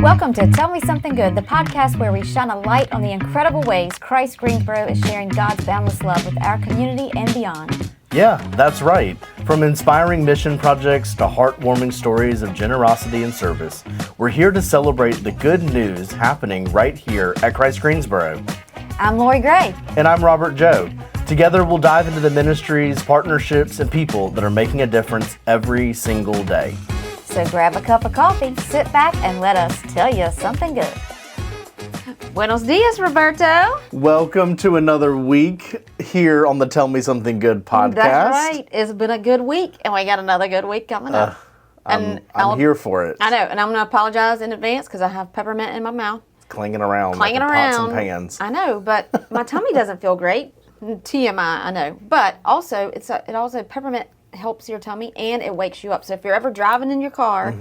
Welcome to Tell Me Something Good, the podcast where we shine a light on the incredible ways Christ Greensboro is sharing God's boundless love with our community and beyond. Yeah, that's right. From inspiring mission projects to heartwarming stories of generosity and service, we're here to celebrate the good news happening right here at Christ Greensboro. I'm Lori Gray. And I'm Robert Joe. Together we'll dive into the ministries, partnerships, and people that are making a difference every single day. So grab a cup of coffee, sit back, and let us tell you something good. Buenos dias, Roberto. Welcome to another week here on the Tell Me Something Good podcast. That's right. It's been a good week, and we got another good week coming up. I'm here for it. I know, and I'm going to apologize in advance because I have peppermint in my mouth. Clanging around like pots and pans. I know, but my tummy doesn't feel great. TMI, I know. But also, peppermint helps your tummy and it wakes you up. So if you're ever driving in your car,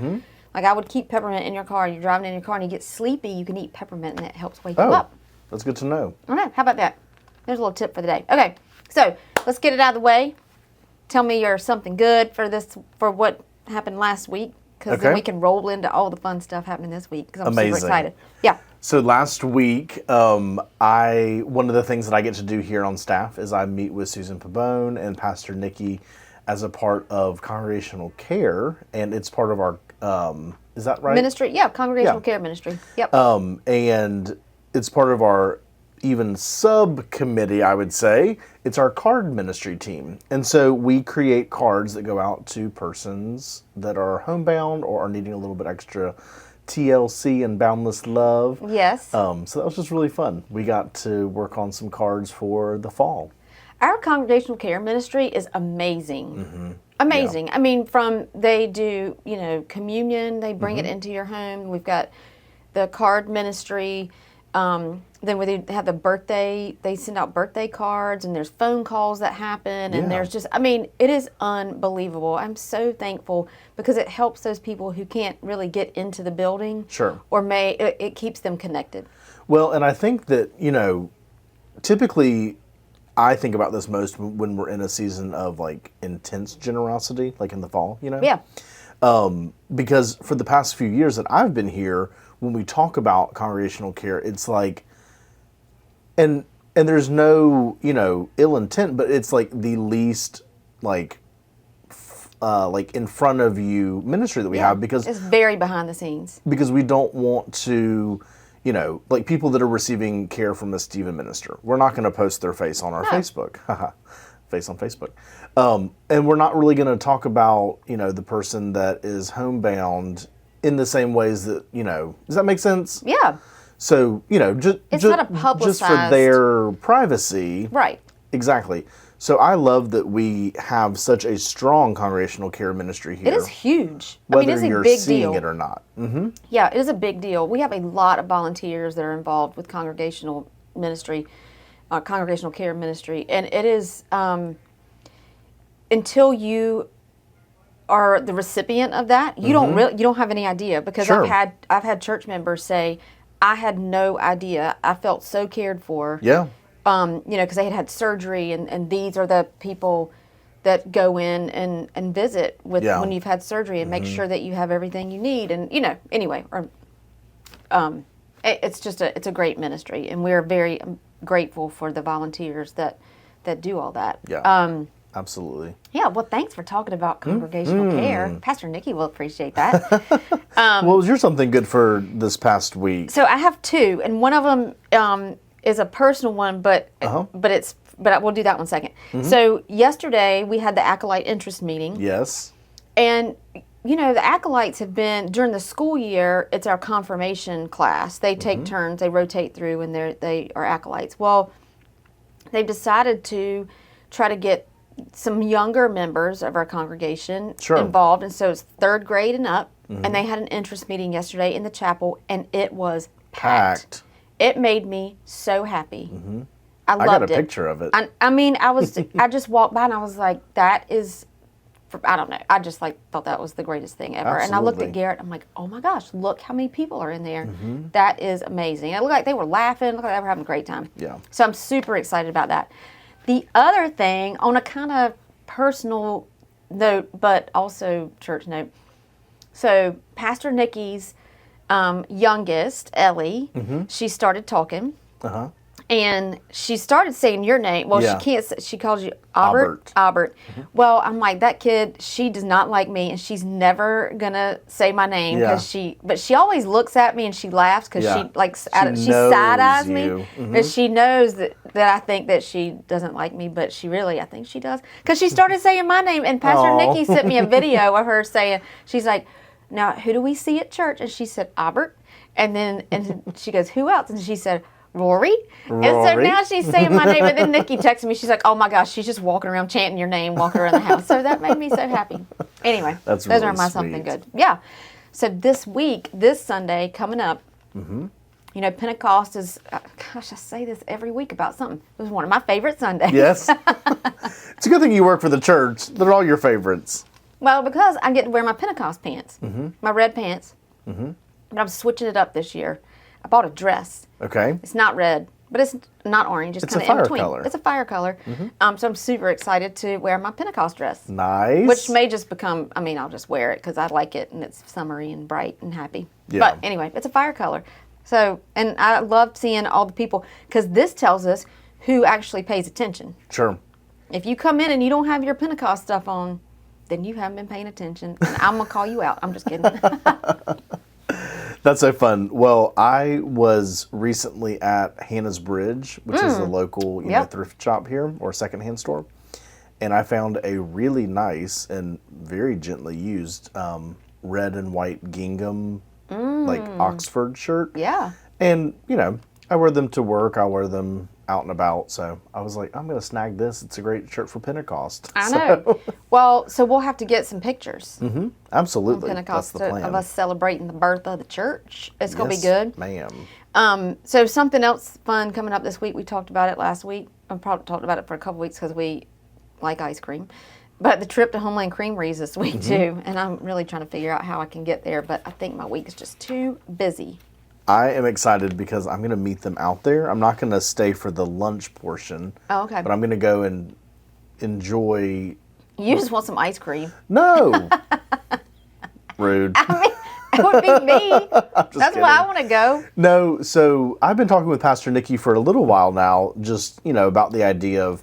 like I would keep peppermint in your car, you're driving in your car and you get sleepy, you can eat peppermint and it helps wake you up. That's good to know. I know. How about that? There's a little tip for the day. Okay, so let's get it out of the way. Tell me you're something good for what happened last week, because then we can roll into all the fun stuff happening this week, because I'm super excited. Yeah. So last week, one of the things that I get to do here on staff is I meet with Susan Pabone and Pastor Nikki as a part of Congregational Care, and it's part of our, is that right? Ministry, yeah, Congregational Care Ministry. Yep. And it's part of our even subcommittee, I would say. It's our card ministry team. And so we create cards that go out to persons that are homebound or are needing a little bit extra TLC and boundless love. Yes. So that was just really fun. We got to work on some cards for the fall. Our Congregational Care Ministry is amazing. Amazing. Yeah. I mean, they do, communion, they bring it into your home. We've got the card ministry. Then they have the birthday, they send out birthday cards, and there's phone calls that happen, and there's just, it is unbelievable. I'm so thankful because it helps those people who can't really get into the building. Sure. Or it keeps them connected. Well, and I think that, typically I think about this most when we're in a season of like intense generosity, like in the fall, Yeah. Because for the past few years that I've been here, when we talk about congregational care, it's like, and there's no, ill intent, but it's like the least like in front of you ministry that we have, because it's very behind the scenes. Because we don't want to, like people that are receiving care from a Stephen minister, we're not going to post their face on our Facebook. Face on Facebook. And we're not really going to talk about, the person that is homebound in the same ways that, does that make sense? Yeah. So, it's not a publicized, just for their privacy. Right. Exactly. So I love that we have such a strong congregational care ministry here. It is huge. Whether it's a you're big seeing deal. it or not. Mm-hmm. Yeah, it is a big deal. We have a lot of volunteers that are involved with congregational ministry, congregational care ministry, and it is until you are the recipient of that, you don't have any idea, because Sure. I've had church members say, I had no idea. I felt so cared for. Yeah. Because they had surgery, and these are the people that go in and visit with when you've had surgery and make sure that you have everything you need. And, anyway, it's a great ministry, and we're very grateful for the volunteers that do all that. Yeah. Absolutely. Yeah, well, thanks for talking about congregational care. Pastor Nikki will appreciate that. What was your something good for this past week? So I have two, and one of them is a personal one, but we'll do that one second. So yesterday we had the Acolyte Interest Meeting. Yes. And the Acolytes have been, during the school year, it's our confirmation class. They take turns, they rotate through, and they are Acolytes. Well, they've decided to try to get some younger members of our congregation involved, and so it's third grade and up, and they had an interest meeting yesterday in the chapel, and it was packed. It made me so happy. I loved it. I got a picture of it. I just walked by and I was like, that is, I don't know. I just thought that was the greatest thing ever. Absolutely. And I looked at Garrett. I'm like, oh my gosh, look how many people are in there. That is amazing. It looked like they were laughing. Looked like they were having a great time. Yeah. So I'm super excited about that. The other thing, on a kind of personal note, but also church note. So Pastor Nikki's youngest, Ellie, she started talking. Uh-huh. And she started saying your name. Well, Yeah. she can't. She calls you Albert. Well, I'm like, that kid. She does not like me, and she's never gonna say my name because Yeah. But she always looks at me and she laughs because Yeah. she like She she side eyes knows me, you. and she knows that I think that she doesn't like me, but she really, I think she does, because she started saying my name. And Pastor Aw. Nikki sent me a video of her saying, she's like, now who do we see at church? And she said Albert, and she goes, who else? And she said, Rory. And so Rory. now she's saying my name, and then Nikki texted me. She's like, "Oh my gosh, she's just walking around chanting your name, walking around the house." So that made me so happy. Anyway, That's those really are my something sweet. good. Yeah. So this week, this Sunday coming up, you know, Pentecost is. Gosh, I say this every week about something. It was one of my favorite Sundays. Yes. It's a good thing you work for the church. They're all your favorites. Well, because I get to wear my Pentecost pants, my red pants. But I'm switching it up this year. I bought a dress. Okay. It's not red, but it's not orange. It's It's a kind of in fire between. color. It's a fire color. So I'm super excited to wear my Pentecost dress, Nice. which may just become. I mean, I'll just wear it because I like it and it's summery and bright and happy. Yeah. But anyway, it's a fire color. So, and I love seeing all the people because this tells us who actually pays attention. Sure. If you come in and you don't have your Pentecost stuff on, then you haven't been paying attention, and I'm gonna call you out. I'm just kidding. That's so fun. Well, I was recently at Hannah's Bridge, which is a local you know, Yep. thrift shop here or secondhand store. And I found a really nice and very gently used red and white gingham, like Oxford shirt. Yeah. And, you know, I wear them to work. I wear them out and about. So I was like, I'm going to snag this. It's a great shirt for Pentecost. I So- know. Well, so we'll have to get some pictures. Absolutely. Pentecost That's the plan. of us celebrating the birth of the church. It's going to be Yes, good. ma'am. So something else fun coming up this week. We talked about it last week. I probably talked about it for a couple weeks because we like ice cream. But the trip to Homeland Creameries this week too, and I'm really trying to figure out how I can get there. But I think my week is just too busy. I am excited because I'm going to meet them out there. I'm not going to stay for the lunch portion. Oh, okay. But I'm going to go and enjoy. You just want some ice cream. No. Rude. That would be me. That's why I kidding. want to go. No, so I've been talking with Pastor Nikki for a little while now, just, you know, about the idea of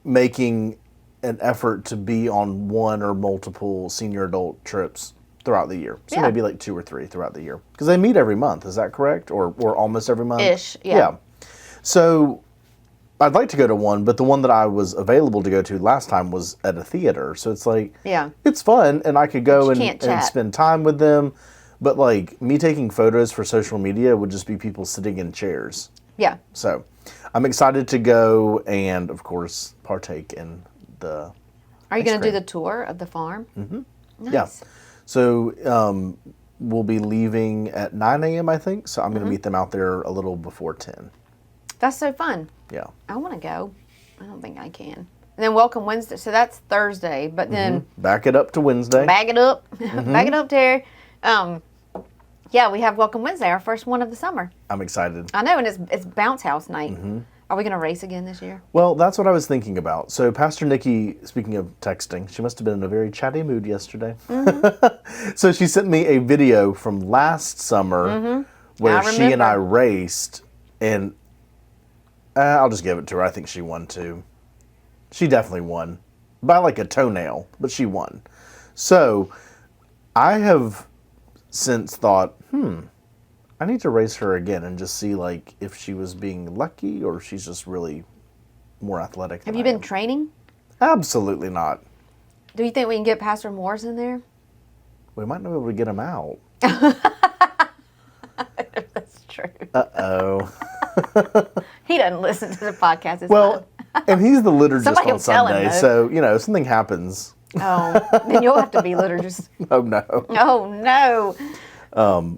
making an effort to be on one or multiple senior adult trips throughout the year. So Yeah. maybe like 2 or 3 throughout the year. Because they meet every month, is that correct? Or almost every month? Ish, yeah. So I'd like to go to one, but the one that I was available to go to last time was at a theater. So it's like, Yeah. it's fun, and I could go you and can't chat. spend time with them. But like me taking photos for social media would just be people sitting in chairs. Yeah. So I'm excited to go and, of course, partake in the. Are you ice going to do cream. the tour of the farm? Mm-hmm. Nice. Yeah. So we'll be leaving at 9 a.m., I think. So I'm going to meet them out there a little before 10. That's so fun. Yeah. I want to go. I don't think I can. And then Welcome Wednesday. So that's Thursday. But then Back it up to Wednesday. bag it up. Bag it up, Terry. Yeah, we have Welcome Wednesday, our first one of the summer. I'm excited. I know, and it's bounce house night. Are we going to race again this year? Well, that's what I was thinking about. So Pastor Nikki, speaking of texting, she must have been in a very chatty mood yesterday. So she sent me a video from last summer where I she and I remember. raced, and I'll just give it to her. I think she won too. She definitely won by like a toenail, but she won. So I have since thought, I need to race her again and just see like if she was being lucky or if she's just really more athletic. Have than you I been am. training? Absolutely not. Do you think we can get Pastor Morris in there? We might not be able to get him out. That's true. Oh. He doesn't listen to the podcast. It's Well, and he's the liturgist Somebody on will tell him, Sunday, though. so you know if something happens. fine. Oh, then you'll have to be liturgist. Oh no. Oh, no.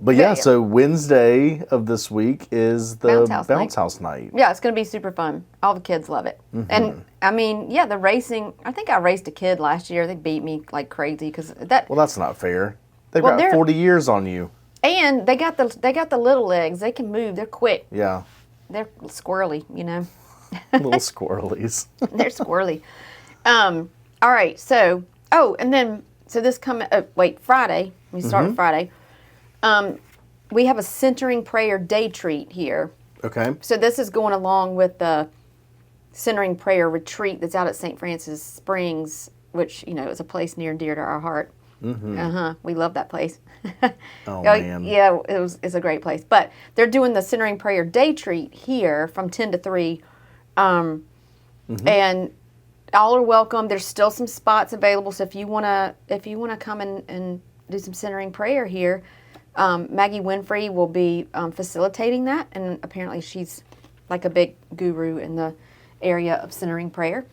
But yeah, so Wednesday of this week is the Bounce House night. Yeah, it's going to be super fun. All the kids love it. And, I mean, yeah, the racing, I think I raced a kid last year. They beat me like crazy because that, Well, that's not fair. They've Well, got they're- 40 years on you. and they got the little legs. They can move. They're quick. Yeah. They're squirrely, you know. Little squirrelies. They're squirrely. All right, so, and then, so this coming, Friday, we start with Friday. we have a centering prayer day treat here. Okay. So this is going along with the centering prayer retreat that's out at St. Francis Springs, which, is a place near and dear to our heart. Mm-hmm. We love that place. Oh, man. Yeah, it's a great place. But they're doing the centering prayer day treat here from 10 to 3. And all are welcome. There's still some spots available. So if you wanna come and do some centering prayer here, Maggie Winfrey will be facilitating that, and apparently she's like a big guru in the area of centering prayer.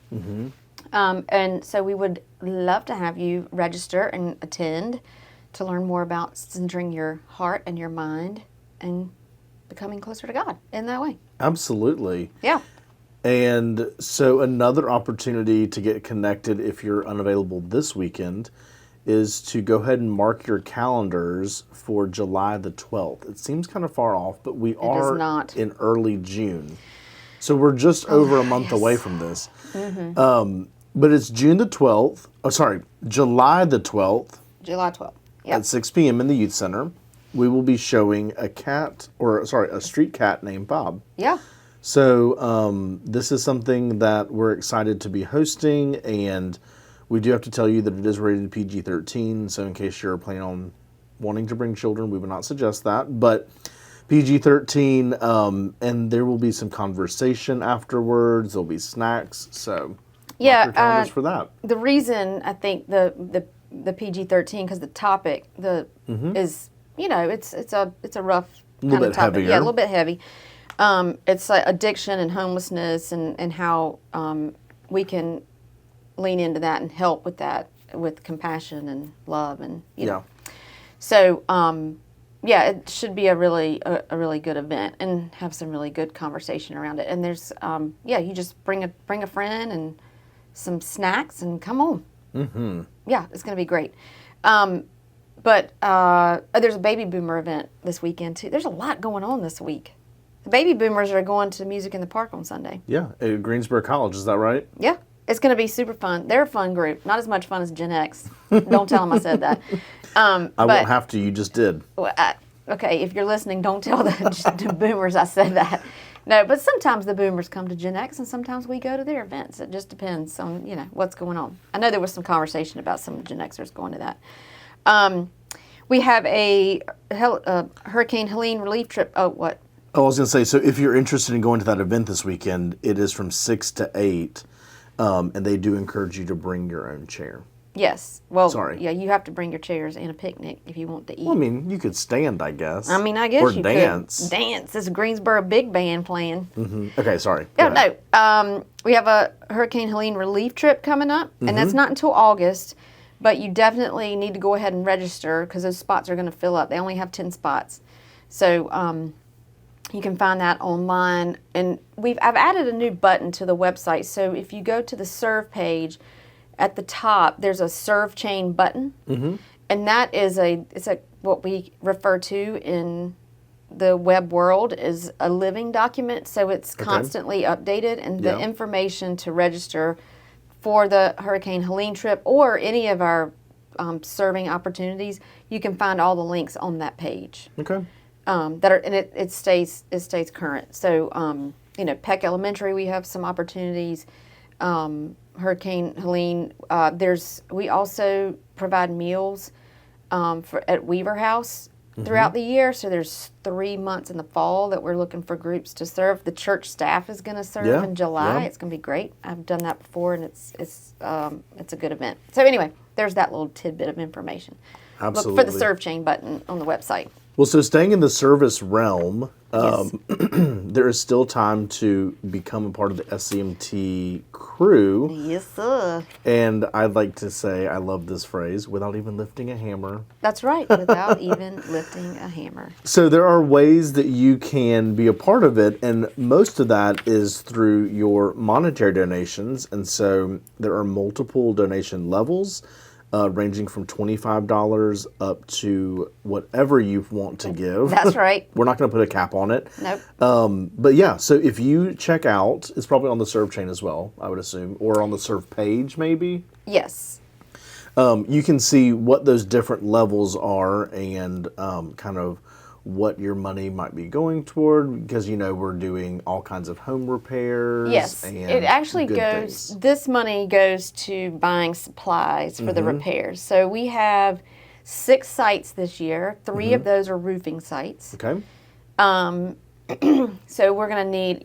And so we would love to have you register and attend to learn more about centering your heart and your mind and becoming closer to God in that way. Absolutely. Yeah. And so another opportunity to get connected if you're unavailable this weekend is to go ahead and mark your calendars for July the 12th. It seems kind of far off, but we are not. in early June. So we're just over a month away from this. But it's June the 12th. Oh, sorry, July the 12th. July 12th. Yep. At 6 p.m. in the Youth Center. We will be showing a street cat named Bob. Yeah. So this is something that we're excited to be hosting, and we do have to tell you that it is rated PG-13, so in case you're planning on wanting to bring children, we would not suggest that, but PG-13, and there will be some conversation afterwards, there'll be snacks, so mark your calendars for that. The reason I think the PG-13, because the topic is, it's a rough kind of topic. Heavier. Yeah, a little bit heavy. It's like addiction and homelessness and how we can lean into that and help with that with compassion and love and you know. So it should be a really good event and have some really good conversation around it. And there's you just bring a friend and some snacks and come on. Mm-hmm. Yeah, it's going to be great. But there's a baby boomer event this weekend too. There's a lot going on this week. The baby boomers are going to Music in the Park on Sunday. Yeah, at Greensboro College, is that right? Yeah, it's going to be super fun. They're a fun group. Not as much fun as Gen X. Don't tell them I said that. I won't have to. You just did. Well, okay, if you're listening, don't tell the boomers I said that. No, but sometimes the boomers come to Gen X, and sometimes we go to their events. It just depends on what's going on. I know there was some conversation about some Gen Xers going to that. We have a Hurricane Helene relief trip. Oh, what? Oh, I was going to say, so if you're interested in going to that event this weekend, it is from 6 to 8, and they do encourage you to bring your own chair. Yes. Well, sorry. Yeah, you have to bring your chairs and a picnic if you want to eat. Well, I mean, you could stand, I guess. I mean, I guess or you dance. could. Dance. This is Greensboro Big Band playing. Mm-hmm. Okay, sorry. Oh, no. We have a Hurricane Helene relief trip coming up, and that's not until August, but you definitely need to go ahead and register because those spots are going to fill up. They only have 10 spots. So, you can find that online, and I've added a new button to the website. So if you go to the serve page, at the top there's a serve chain button, and that is what we refer to in the web world is a living document. So it's constantly updated, and the information to register for the Hurricane Helene trip or any of our serving opportunities, you can find all the links on that page. Okay. It stays current. So Peck Elementary, we have some opportunities. Hurricane Helene, we also provide meals at Weaver House throughout the year. So there's 3 months in the fall that we're looking for groups to serve. The church staff is going to serve in July. It's going to be great. I've done that before, and it's a good event. So anyway, there's that little tidbit of information. Absolutely. Look for the serve chain button on the website. Well, so staying in the service realm, Yes. there is still time to become a part of the SCMT crew. Yes, sir. And I'd like to say, I love this phrase, without even lifting a hammer. That's right, without even lifting a hammer. So there are ways that you can be a part of it, and most of that is through your monetary donations. And so there are multiple donation levels. Ranging from $25 up to whatever you want to give. That's right. We're not going to put a cap on it. Nope. But yeah, so if you check out, it's probably on the serve chain as well, I would assume, or on the serve page maybe. Yes. You can see what those different levels are and kind of what your money might be going toward, because we're doing all kinds of home repairs. Yes, and it actually good goes. things. This money goes to buying supplies for the Mm-hmm. repairs. So we have 6 sites this year. 3 of those are roofing sites. Okay. So we're going to need,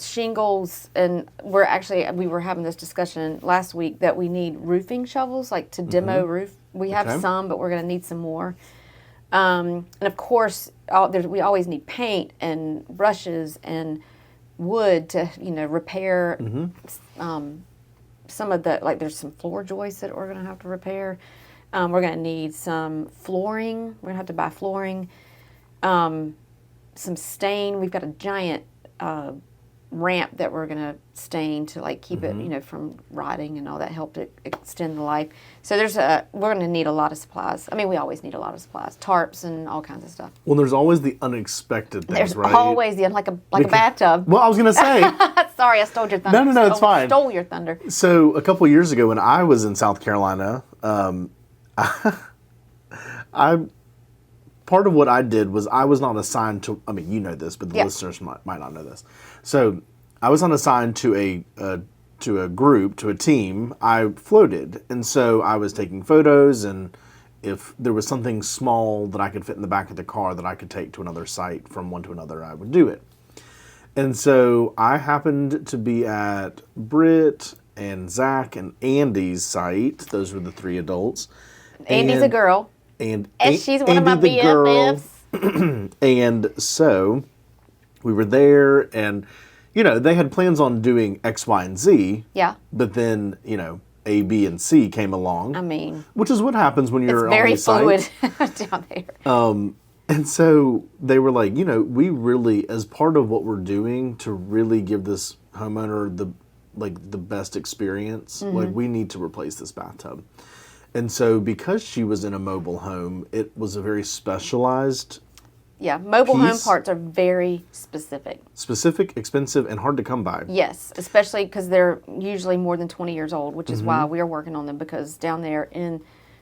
shingles, and we were having this discussion last week that we need roofing shovels, like to demo roof. We have Okay. some, but we're going to need some more. And of course, we always need paint and brushes and wood to, repair some of the, there's some floor joists that we're going to have to repair. We're going to need some flooring. We're going to have to buy flooring. Some stain. We've got a giant ramp that we're going to stain to keep it, from rotting and all that, help to extend the life. So we're going to need a lot of supplies. I mean, we always need a lot of supplies, tarps and all kinds of stuff. Well, there's always the unexpected things, There's right? always like a bathtub. Well, I was going to say, Sorry, I stole your thunder. No, it's fine. Stole your thunder. so a couple years ago when I was in South Carolina, part of what I did was I was not assigned to, I mean, you know this, but the Yeah. listeners might not know this. So I was not assigned to a group, to a team. I floated. And so I was taking photos, and if there was something small that I could fit in the back of the car that I could take to another site from one to another, I would do it. And so I happened to be at Britt and Zach and Andy's site. Those were the 3 adults. Andy's a girl. And She's one of my Andy the girl. BFFs. And so we were there, and they had plans on doing X, Y, and Z. Yeah. But then A, B, and C came along. I mean, which is what happens when you're it's on very these sites. fluid down there. And so they were like, we really, as part of what we're doing to really give this homeowner the best experience, we need to replace this bathtub. And so because she was in a mobile home, it was a very specialized, Yeah, mobile home piece. parts are very specific. expensive, and hard to come by. Yes, especially because they're usually more than 20 years old, which is why we are working on them, because down there in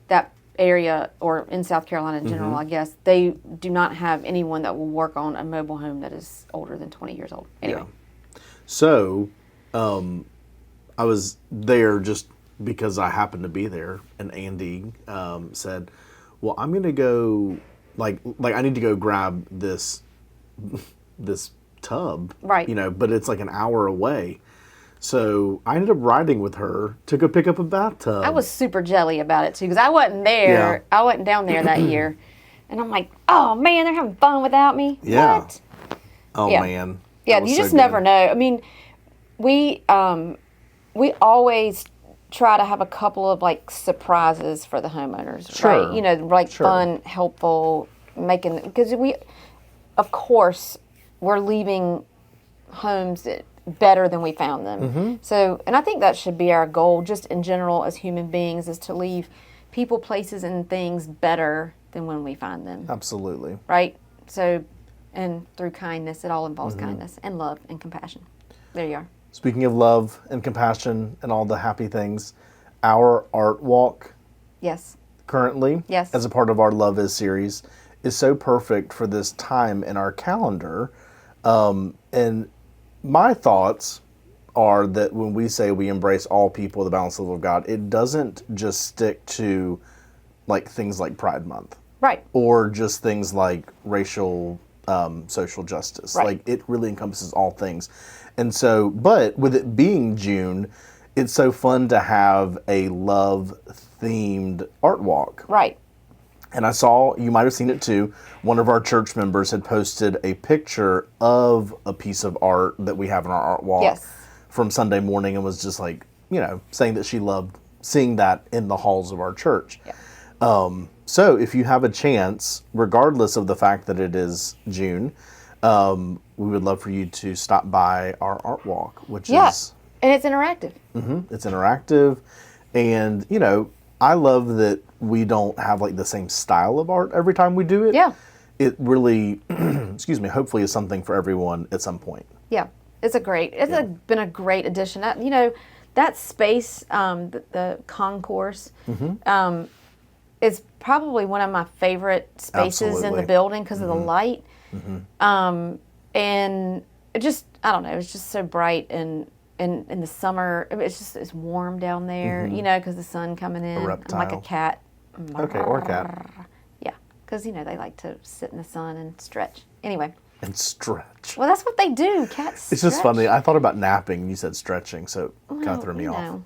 that area, or in South Carolina in general, I guess, they do not have anyone that will work on a mobile home that is older than 20 years old. Anyway. Yeah. So I was there just because I happened to be there, and Andy said, well, I'm going to go, like I need to go grab this tub. Right. But it's like an hour away. So I ended up riding with her to go pick up a bathtub. I was super jelly about it too, because I wasn't there. Yeah. I wasn't down there that year, and I'm like, oh man, they're having fun without me. Yeah. What? Oh, Yeah. man. Yeah, That was you so just never good. know. I mean, we always try to have a couple of surprises for the homeowners, Sure. right? Sure. Fun, helpful, because of course, we're leaving homes better than we found them. Mm-hmm. So, and I think that should be our goal, just in general as human beings, is to leave people, places, and things better than when we find them, Absolutely. right? So, and through kindness, it all involves Mm-hmm. kindness and love and compassion. There you are. Speaking of love and compassion and all the happy things, our art walk Yes. currently, Yes. as a part of our Love Is series, is so perfect for this time in our calendar. And my thoughts are that when we say we embrace all people, the balanced love of God, it doesn't just stick to things like Pride Month Right. or just things like racial social justice. Right. It really encompasses all things. And so, but with it being June, it's so fun to have a love-themed art walk. Right. And I saw, you might have seen it too, one of our church members had posted a picture of a piece of art that we have in our art walk Yes. from Sunday morning, and was just saying that she loved seeing that in the halls of our church. Yeah. So if you have a chance, regardless of the fact that it is June, we would love for you to stop by our art walk, which Yeah. is, And it's interactive. it's interactive. And, I love that we don't have the same style of art every time we do it. Yeah. It really, hopefully is something for everyone at some point. Yeah. It's been a great addition. That space, the concourse, Mm-hmm. it's probably one of my favorite spaces in the Absolutely. building because of the light. And it just, I don't know, it's just so bright and in the summer, it's warm down there, because the sun coming in. I'm like a reptile. cat. Okay, or a cat. Yeah, because, they like to sit in the sun and stretch. Anyway, And stretch. well, that's what they do. Cats It's just stretch. funny. I thought about napping. You said stretching, so it kind of threw me off.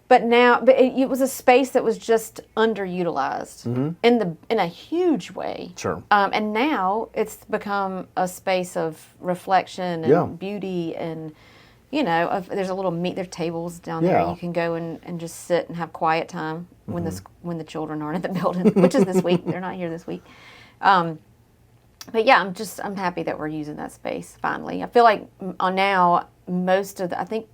But it was a space that was just underutilized in a huge way. Sure. And now it's become a space of reflection and Yeah. beauty, and there's a little there's tables down Yeah. there you can go and just sit and have quiet time when the children aren't in the building, which is this week. They're not here this week. But yeah, I'm happy that we're using that space finally. I feel like now I think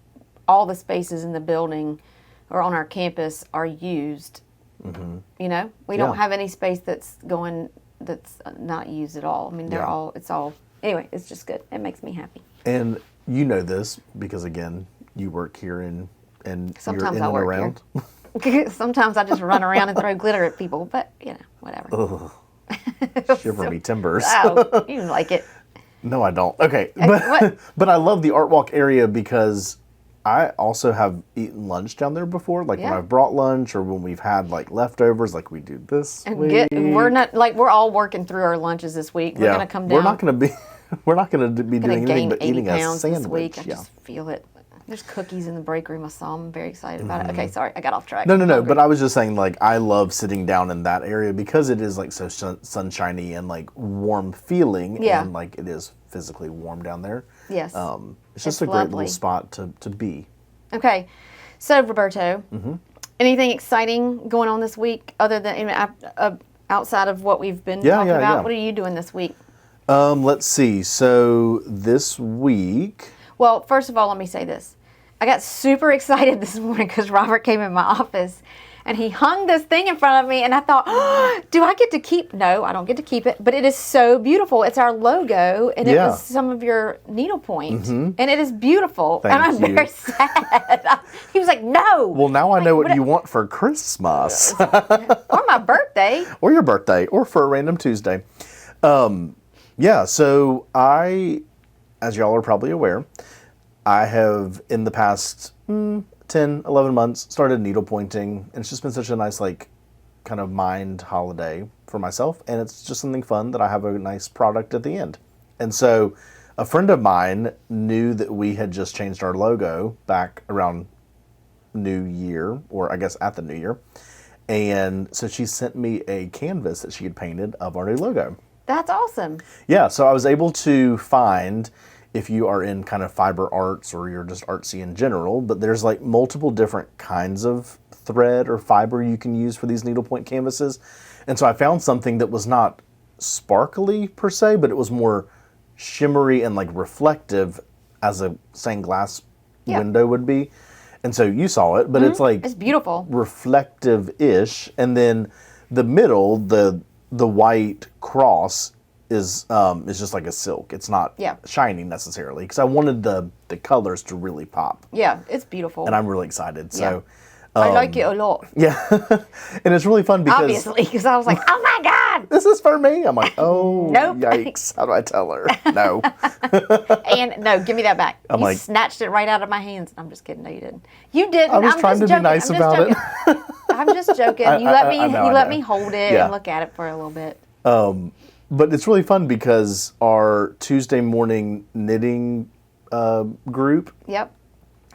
all the spaces in the building or on our campus are used. We don't have any space that's not used at all. I mean, it's all, anyway, it's just good. It makes me happy. And you know this because, again, you work here and Sometimes you're in I and work around. here. Sometimes I just run around and throw glitter at people, but whatever. Shiver me timbers. Oh, you like it. No, I don't. Okay, what? but I love the Art Walk area because I also have eaten lunch down there before. Like when Yeah. I've brought lunch or when we've had like leftovers, like we do this And week. we're all working through our lunches this week. We're gonna come down. We're not gonna be. We're not gonna be gonna doing anything gain but 80 eating a pounds sandwich. this week. I Yeah. just feel it. There's cookies in the break room. I saw them. I'm very excited about it. Okay, sorry, I got off track. No. Hungry. But I was just saying, like, I love sitting down in that area because it is like so sunshiny and like warm feeling. Yeah. And like it is physically warm down there. Yes. It's just It's a great lovely. little spot to be. Okay, so Roberto, Mm-hmm. anything exciting going on this week other than outside of what we've been talking about? Yeah. What are you doing this week? Let's see. So this week. Well, first of all, let me say this. I got super excited this morning because Robert came in my office and he hung this thing in front of me, and I thought, oh, do I get to keep? No, I don't get to keep it, but it is so beautiful. It's our logo, and it Yeah. was some of your needlepoint, and it is beautiful. and I'm Thank you. very sad. He was like, no. Well, now I know what you want for Christmas, Or my birthday. or your birthday, or for a random Tuesday. Yeah. So as y'all are probably aware, I have in the past 10, 11 months started needlepointing, and it's just been such a nice like kind of mind holiday for myself, and it's just something fun that I have a nice product at the end. And so a friend of mine knew that we had just changed our logo back around New Year, or I guess at the New Year, and so she sent me a canvas that she had painted of our new logo. That's awesome. Yeah, so I was able to find, if you are in kind of fiber arts or you're just artsy in general, but there's like multiple different kinds of thread or fiber you can use for these needlepoint canvases. And so I found something that was not sparkly per se, but it was more shimmery and like reflective as a stained glass Yeah. window would be. And so you saw it, but it's like It's beautiful. reflective-ish, and then the middle, the white cross is just like a silk. It's not Yeah. shiny necessarily, because I wanted the colors to really pop, Yeah, it's beautiful. and I'm really excited. So I like it a lot. yeah, and it's really fun because Obviously, because I was like, oh my God. this is for me. I'm like, oh, Nope. yikes! How do I tell her? No. And no, give me that back. I'm You like- snatched it right out of my hands. I'm just kidding. No, you didn't. You didn't. I was I'm trying just to be joking. nice I'm just about it. joking. I'm just joking. You let me hold it Yeah. and look at it for a little bit. But it's really fun because our Tuesday morning knitting group, Yep.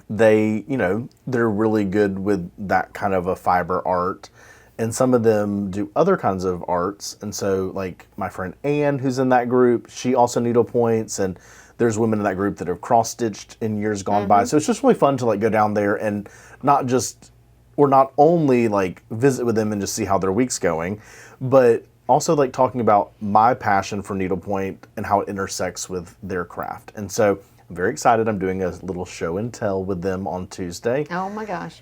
they're really good with that kind of a fiber art, and some of them do other kinds of arts. And so like my friend Anne, who's in that group, she also needlepoints, and there's women in that group that have cross-stitched in years gone by. So it's just really fun to like go down there and not only like visit with them and just see how their week's going, but also like talking about my passion for needlepoint and how it intersects with their craft. And so I'm very excited. I'm doing a little show and tell with them on Tuesday. Oh my gosh.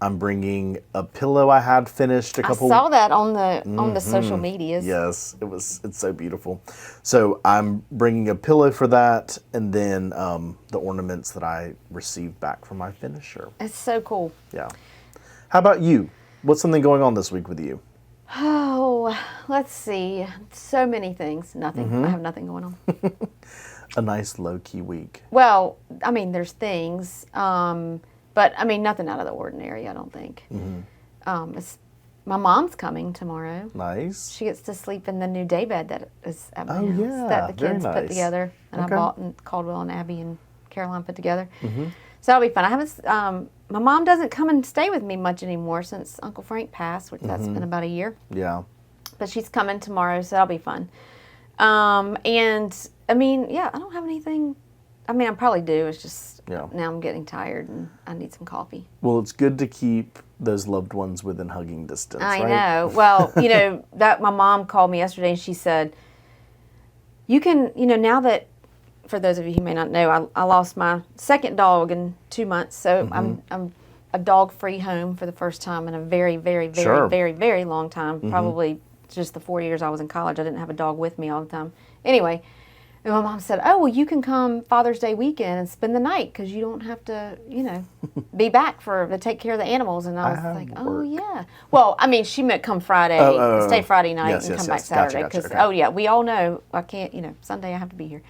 I'm bringing a pillow I had finished a I couple. saw that on the social medias. Yes, it's so beautiful. So I'm bringing a pillow for that, and then the ornaments that I received back from my finisher. It's so cool. Yeah. How about you? What's something going on this week with you? Oh, let's see. So many things. Nothing. I have nothing going on. A nice low-key week. Well, I mean, there's things, but I mean, nothing out of the ordinary, I don't think. My mom's coming tomorrow. Nice. She gets to sleep in the new daybed that is at my Oh, house yeah. that the Very kids put nice. together, and Okay. I bought, and Caldwell and Abby and Caroline put together. So that'll be fun. I haven't. My mom doesn't come and stay with me much anymore since Uncle Frank passed, which that's been about a year. Yeah. But she's coming tomorrow, so that'll be fun. And I mean, yeah, I don't have anything. I mean, I probably do. It's just now I'm getting tired and I need some coffee. Well, it's good to keep those loved ones within hugging distance, I right? know. Well, you know, that my mom called me yesterday and she said, you can, you know, now that, for those of you who may not know, I lost my second dog in 2 months, so I'm a dog-free home for the first time in a very, very, very, Sure. very, very long time. Probably just the 4 years I was in college. I didn't have a dog with me all the time. Anyway, and my mom said, oh, well, you can come Father's Day weekend and spend the night because you don't have to, you know, be back to take care of the animals. And I was have like, oh, work. yeah. Well, I mean, she meant come Friday, stay Friday night Yes, and yes, come back yes. Gotcha, Saturday. gotcha. Because, Okay. oh, yeah, we all know I can't, you know, Sunday I have to be here.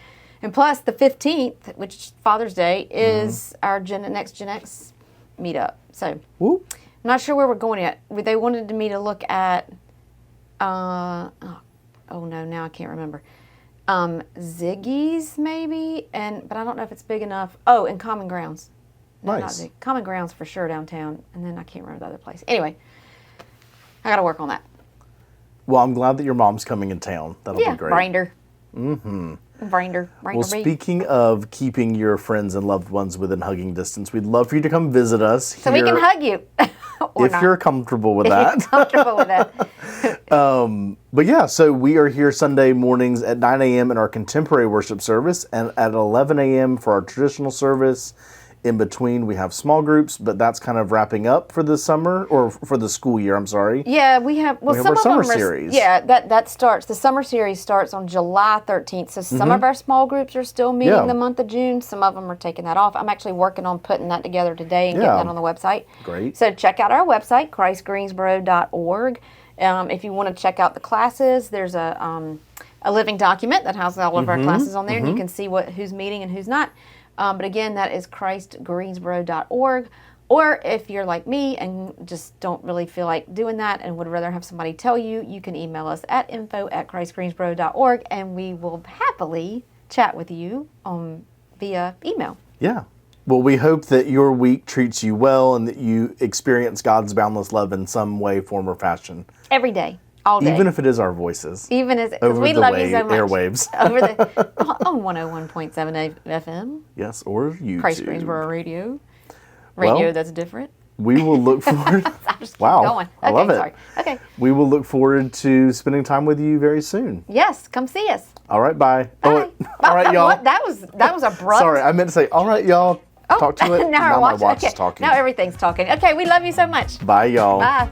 And plus, the 15th, which is Father's Day, is our next Gen X meetup. So I'm Whoop. not sure where we're going yet. They wanted me to look at, oh no, now I can't remember. Ziggy's maybe, but I don't know if it's big enough. Oh, and Common Grounds. No, not Nice. Zig. Common Grounds for sure downtown, and then I can't remember the other place. Anyway, I got to work on that. Well, I'm glad that your mom's coming in town. That'll Yeah, be great. Brander. Brander. Well, speaking of keeping your friends and loved ones within hugging distance, we'd love for you to come visit us So we can hug you. Or if not. you're comfortable with If you're that. comfortable with that. But yeah, so we are here Sunday mornings at 9 a.m. in our contemporary worship service and at 11 a.m. for our traditional service. In between, we have small groups, but that's kind of wrapping up for the summer, or for the school year, I'm sorry. Yeah, we have. Well, We have some our of summer them are. series. Yeah, that starts. The summer series starts on July 13th. So some of our small groups are still meeting Yeah. the month of June. Some of them are taking that off. I'm actually working on putting that together today and Yeah. getting that on the website. Great. So check out our website, ChristGreensboro.org. If you want to check out the classes, there's a living document that has all of our classes on there, and you can see who's meeting and who's not. But again, that is ChristGreensboro.org. Or if you're like me and just don't really feel like doing that and would rather have somebody tell you, you can email us at info@ChristGreensboro.org, and we will happily chat with you via email. Yeah. Well, we hope that your week treats you well and that you experience God's boundless love in some way, form, or fashion. Every day, all day. Even if it is our voices. Even as, because Over we the love you so much. airwaves. Over the, on 101.7 FM, Yes, or YouTube. Christ Greensboro Radio. Well, Radio that's different. We will look forward. I'll just keep Wow, going. I Okay, love it. sorry. Okay. We will look forward to spending time with you very soon. Yes, come see us. All right, bye. Bye. Oh, wait. All right, y'all. What? That was abrupt. Sorry, I meant to say, all right, y'all. Oh, Talk to it. now my our watch okay. is talking. Now everything's talking. Okay, we love you so much. Bye, y'all. Bye.